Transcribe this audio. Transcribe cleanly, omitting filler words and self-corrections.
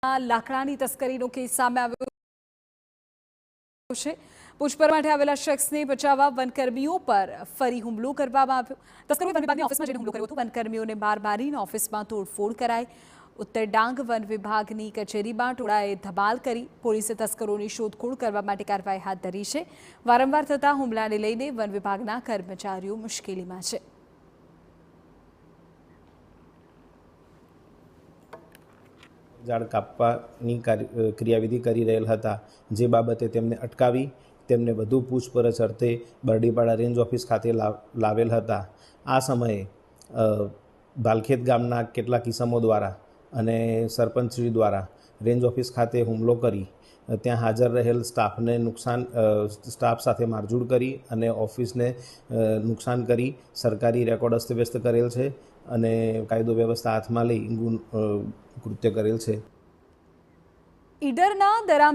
લાકડાની તસ્કરીનો કેસ સામે આવ્યો છે। પૂછપરછ માટે આવેલા શખ્સને બચાવવા વનકર્મીઓ પર ફરી હુમલો કરવામાં આવ્યો। તસ્કરોએ વન વિભાગની ઓફિસમાં જઈને હુમલો કર્યો હતો। વનકર્મીઓને માર મારીને ઓફિસમાં તોડફોડ કરાઈ। ઉત્તર ડાંગ વન વિભાગની કચેરીમાં ટોળાએ ધમાલ કરી। પોલીસે તસ્કરોની શોધખોળ કરવા માટે કાર્યવાહી હાથ ધરી છે। વારંવાર થતા હુમલાને લઈને વન વિભાગના કર્મચારીઓ મુશ્કેલીમાં છે। ઝાડ કાપવાની ક્રિયાવિધિ કરી રહેલ હતા, જે બાબતે તેમને અટકાવી તેમને વધુ પૂછપરછ અર્થે બરડીપાડા રેન્જ ઓફિસ ખાતે લાવેલ હતા। આ સમયે ભાલખેત ગામના કેટલાક ઇસમો દ્વારા અને સરપંચશ્રી દ્વારા રેન્જ ઓફિસ ખાતે હુમલો કરી ત્યાં હાજર રહેલ સ્ટાફ સાથે મારઝૂડ કરી અને ઓફિસને નુકસાન કરી સરકારી રેકોર્ડ અસ્તવ્યસ્ત કરેલ છે અને કાયદો વ્યવસ્થા હાથમાં લઈ કૃત્ય કરેલ છે। ઈડરના દરામ